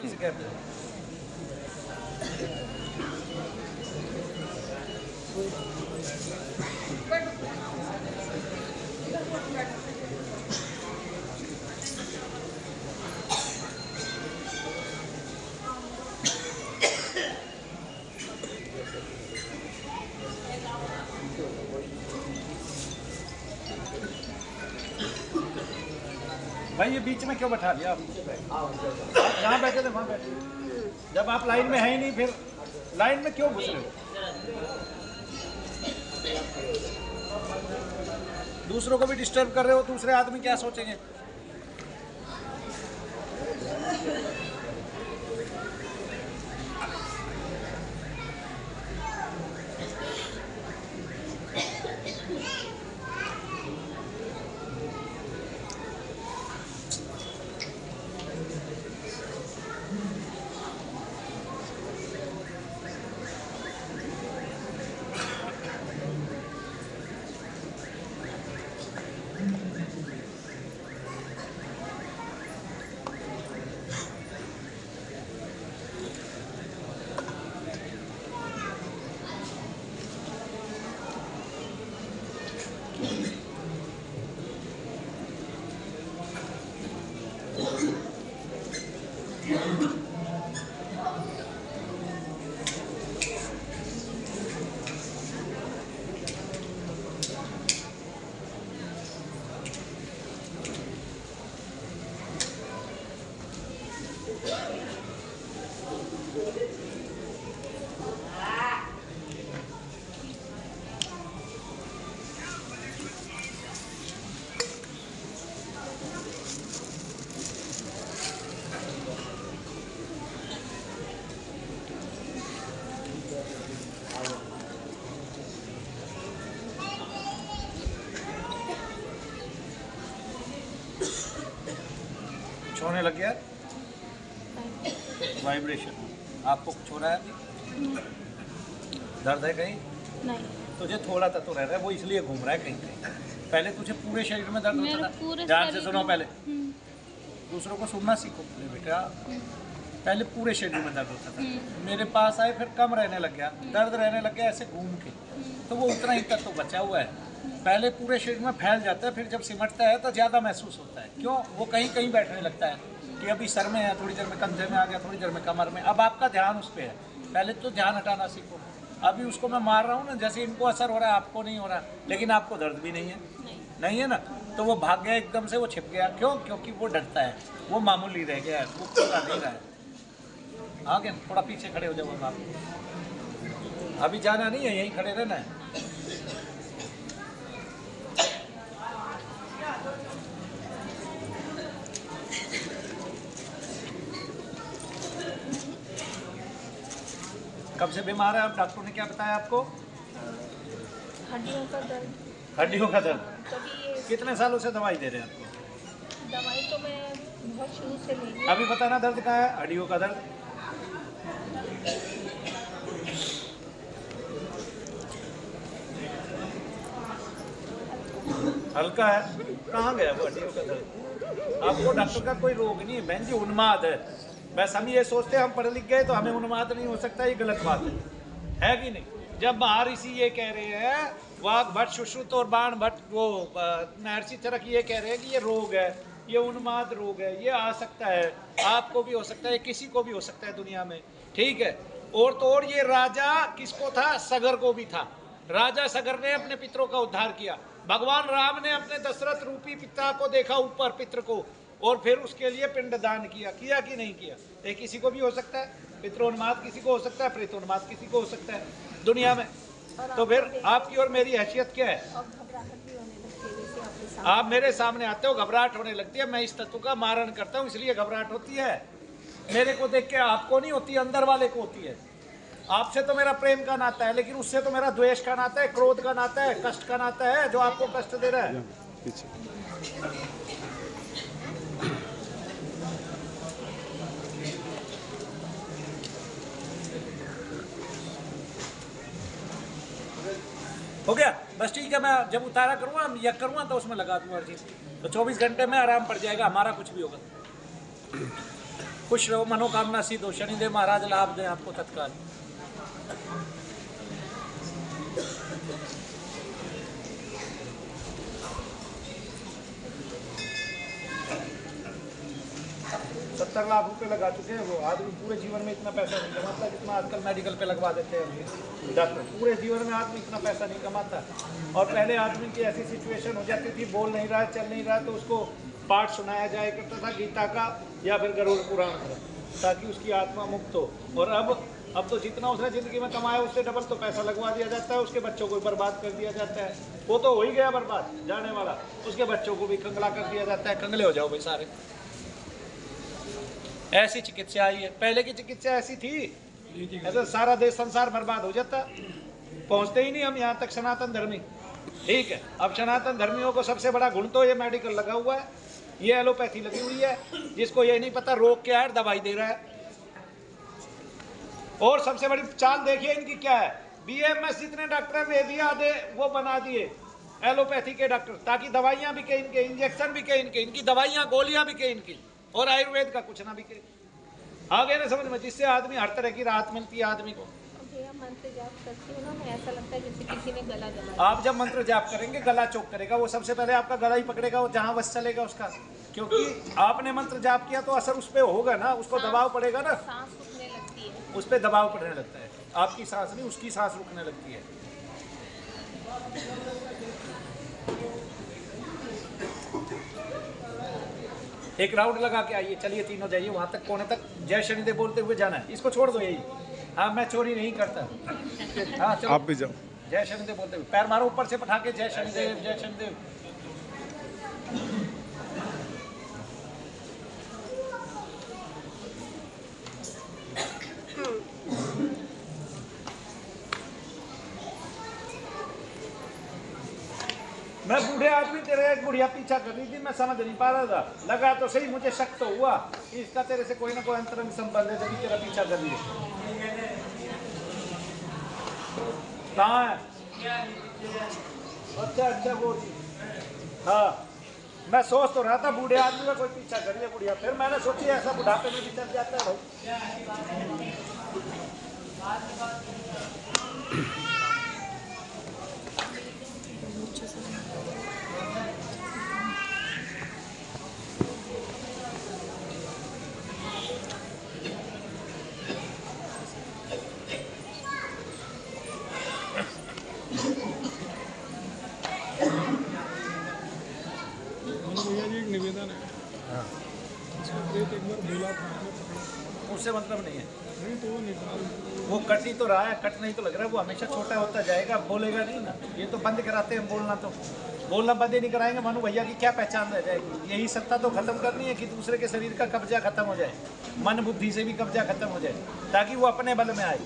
किसी के भाई ये बीच में क्यों बैठा दिया आप? जहाँ बैठे थे वहाँ बैठे। जब आप लाइन में है ही नहीं फिर लाइन में क्यों घुस रहे हो? दूसरों को भी डिस्टर्ब कर रहे हो, दूसरे आदमी क्या सोचेंगे? छोड़ने लग गया वाइब्रेशन। आपको कुछ हो रहा है अभी? दर्द है कहीं? नहीं। तुझे थोड़ा सा तो रह रहा है, वो इसलिए घूम रहा है कहीं कहीं। पहले तुझे पूरे शरीर में दर्द होता था? ध्यान से सुनो पहले, दूसरों को सुनना सीखो बेटा। पहले पूरे शरीर में दर्द होता था, मेरे पास आए फिर कम रहने लग गया, दर्द रहने लग गया ऐसे घूम के, तो वो उतना ही तक तो बचा हुआ है। पहले पूरे शरीर में फैल जाता है, फिर जब सिमटता है तो ज़्यादा महसूस होता है। क्यों? वो कहीं कहीं बैठने लगता है कि अभी सर में है, थोड़ी देर में कंधे में आ गया, थोड़ी देर में कमर में। अब आपका ध्यान उस पर है, पहले तो ध्यान हटाना सीखो। अभी उसको मैं मार रहा हूँ ना, जैसे इनको असर हो रहा है आपको नहीं हो रहा, लेकिन आपको दर्द भी नहीं है। नहीं है ना, तो वो भाग गया एकदम से, वो छिप गया। क्यों? क्योंकि वो डरता है, वो मामूली रह गया है, वो पूरा नहीं रहा है। आगे थोड़ा पीछे खड़े हो जाओ आप, अभी जाना नहीं है, यहीं खड़े रहना है। कब से बीमार है आप? डॉक्टर ने क्या बताया आपको? हड्डियों का दर्द। हड्डियों का दर्द? कभी कितने सालों से दवाई दे रहे हैं आपको? दवाई तो मैं बहुत शुरू से ले रही। अभी पता ना दर्द कहाँ है? हड्डियों का दर्द। हल्का है? कहाँ गया वो हड्डियों का दर्द? आपको डॉक्टर का कोई रोग नहीं है बहन जी, उन्माद है। बस हम ये सोचते हैं हम पढ़ लिख गए तो हमें उन्माद नहीं हो सकता, ये गलत बात है कि नहीं? जब महर्षि ये कह रहे हैं, वाघ भट्ट, सुश्रुत और बाण भट्ट, वो महर्षि चरक ये कह रहे हैं कि ये रोग है, ये उन्माद रोग है, ये आ सकता है, आपको भी हो सकता है, किसी को भी हो सकता है दुनिया में, ठीक है? और तो और ये राजा किसको था? सगर को भी था। राजा सगर ने अपने पितरों का उद्धार किया। भगवान राम ने अपने दशरथ रूपी पिता को देखा ऊपर, पितर को, और फिर उसके लिए पिंडदान किया कि नहीं किया? ये किसी को भी हो सकता है, पितरोन्माद किसी को हो सकता है, प्रेतोन्माद किसी को हो सकता है दुनिया में। तो फिर आपकी और मेरी हैसियत क्या है? आप मेरे सामने आते हो, घबराहट होने लगती है। मैं इस तत्व का मारण करता हूँ, इसलिए घबराहट होती है। मेरे को देख के आपको नहीं होती, अंदर वाले को होती है। आपसे तो मेरा प्रेम का नाता है, लेकिन उससे तो मेरा द्वेष का नाता है, क्रोध का नाता है, कष्ट का नाता है, जो आपको कष्ट दे रहा है। हो गया बस, ठीक है। मैं जब उतारा करूँगा, यक करूँगा तो उसमें लगा दूँगा अर्जी, तो 24 घंटे में आराम पड़ जाएगा, हमारा कुछ भी होगा। खुश रहो, मनोकामना सिद्ध हो, शनिदेव महाराज लाभ दें आपको तत्काल। ₹70 लाख लगा चुके हैं वो आदमी, पूरे जीवन में इतना पैसा नहीं कमाता जितना आजकल मेडिकल पे लगवा देते हैं डॉक्टर। पूरे जीवन में आदमी इतना पैसा नहीं कमाता। और पहले आदमी की ऐसी सिचुएशन हो जाती थी, बोल नहीं रहा है, चल नहीं रहा है, तो उसको पाठ सुनाया जाया करता था गीता का या फिर गरुड़ पुराण का, ताकि उसकी आत्मा मुक्त हो। और अब तो जितना उसने ज़िंदगी में कमाया उससे डबल तो पैसा लगवा दिया जाता है, उसके बच्चों को बर्बाद कर दिया जाता है। वो तो हो ही गया बर्बाद जाने वाला, उसके बच्चों को भी कंगला कर दिया जाता है। कंगले हो जाओ भाई सारे। ऐसी चिकित्सा आई है, पहले की चिकित्सा ऐसी थी, ऐसा सारा देश संसार बर्बाद हो जाता। पहुंचते ही नहीं हम यहाँ तक सनातन धर्मी। ठीक है, अब सनातन धर्मियों को सबसे बड़ा गुण तो ये मेडिकल लगा हुआ है, ये एलोपैथी लगी हुई है, जिसको ये नहीं पता रोग क्या है, दवाई दे रहा है। और सबसे बड़ी चाल देखिए इनकी क्या है, BAMS जितने डॉक्टर दे दिया आधे वो बना दिए एलोपैथी के डॉक्टर, ताकि दवाइयां बिके इनके, इंजेक्शन बिके इनके, इनकी दवाइयां गोलियां बिके इनकी, और आयुर्वेद का कुछ ना बिके। आगे ना समझ में, जिससे आदमी हर तरह की राहत मिलती है आदमी को। मंत्र जाप करती हूँ ना मैं, ऐसा लगता है जैसे किसी ने गला दबा। आप जब मंत्र जाप करेंगे गला चौक करेगा, वो सबसे पहले आपका गला ही पकड़ेगा, वो जहाँ बस चलेगा उसका, क्योंकि आपने मंत्र जाप किया तो असर उस पर होगा ना, उसको दबाव पड़ेगा ना, सांस रुकने लगती है, उस पर दबाव पड़ने लगता है। आपकी सांस नहीं, उसकी सांस रुकने लगती है। एक राउंड लगा के आइए, चलिए तीनों जाइए वहां तक, कोने तक जय शनिदेव बोलते हुए जाना है। इसको छोड़ दो यही, हाँ मैं चोरी नहीं करता। हाँ चलो आप भी जाओ, जय शनिदेव बोलते हुए, पैर मारो ऊपर से पठा के, जय शनिदेव जय शनिदेव। मैं बूढ़े आदमी, तेरे एक बुढ़िया पीछा कर रही थी, मैं समझ नहीं पा रहा था, लगा तो सही, मुझे शक तो हुआ कि इसका तेरे से कोई ना कोई अंतरंग संबंध है, तभी तेरा पीछा कर रही है। कहाँ है? अच्छा वो, हाँ मैं सोच तो रहा था बूढ़े आदमी का कोई पीछा कर रही है बुढ़िया, फिर मैंने सोची ऐसा बुढ़ापे में भी चल जाता है भाई। भैया जी एक निवेदन है। हाँ। एक बार बोला था आपने, उससे मतलब नहीं है, नहीं तो वो निकाल, वो कट ही तो रहा है, कट नहीं तो लग रहा है, वो हमेशा छोटा होता जाएगा, बोलेगा नहीं ना। ये तो बंद कराते हैं बोलना, तो बोलना बंद ही नहीं कराएंगे, मनु भैया की क्या पहचान रह जाएगी। यही सत्ता तो खत्म करनी है कि दूसरे के शरीर का कब्जा खत्म हो जाए, मन बुद्धि से भी कब्जा खत्म हो जाए, ताकि वो अपने बल में आए।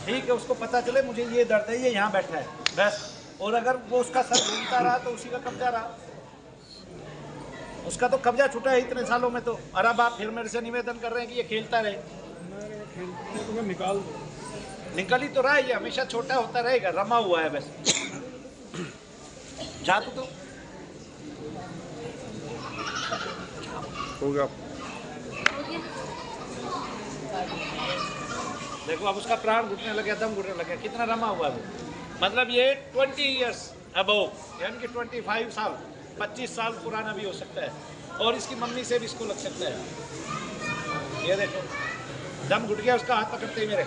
ठीक है, उसको पता चले मुझे ये दर्द है, ये यहाँ बैठा है बस। और अगर वो उसका सर घूमता रहा तो उसी का कब्जा रहा, उसका तो कब्जा छूटा है इतने सालों में। तो और अब आप फिर मेरे से निवेदन कर रहे हैं कि ये खेलता रहे। तो मैं निकाल दूँ, निकल ही तो रहा है, ये हमेशा छोटा होता रहेगा, रमा हुआ है बस। जा तू तो हो गया। देखो अब उसका प्राण घुटने लगे, दम घुटने लगे, कितना रमा हुआ है। मतलब ये 20 ईयर्स अबव, यानी कि 25 साल 25 साल पुराना भी हो सकता है, और इसकी मम्मी से भी इसको लग सकता है। ये देखो दम घुट गया उसका, हाथ पकड़ते ही मेरे।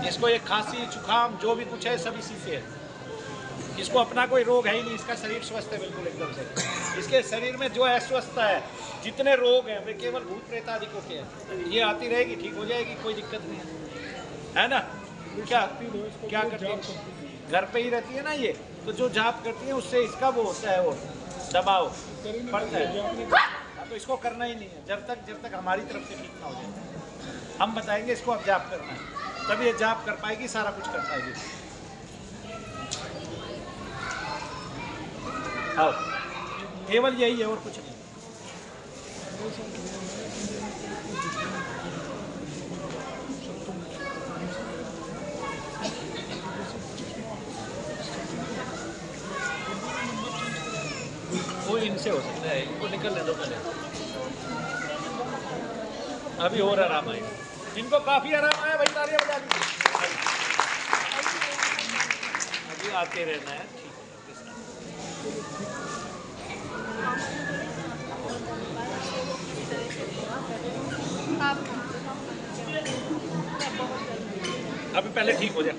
इसको ये खांसी जुकाम जो भी कुछ है सब इसी से है। इसको अपना कोई रोग है ही नहीं, इसका शरीर स्वस्थ है बिल्कुल एकदम से। इसके शरीर में जो अस्वस्थता है, जितने रोग हैं वे केवल भूत प्रेत आदि को के हैं। ये आती रहेगी, ठीक हो जाएगी, कोई दिक्कत नहीं है ना। क्या करती है, घर पे ही रहती है ना ये, तो जो जाप करती है उससे इसका वो होता है, वो दबाव पड़ता है। तो इसको करना ही नहीं है जब तक हमारी तरफ से ठीक ना हो जाए। हम बताएंगे इसको अब जाप करना है, तब ये जाप कर पाएगी, सारा कुछ कर पाएगी। आओ, केवल यही है और कुछ नहीं। वो इनसे हो सकता है, इनको निकलने दो पहले, अभी और आराम आएगा इनको, काफ़ी आराम आया भाई, तालियां बजा दी। अभी आते रहना है, ठीक है। अभी पहले ठीक हो जाए।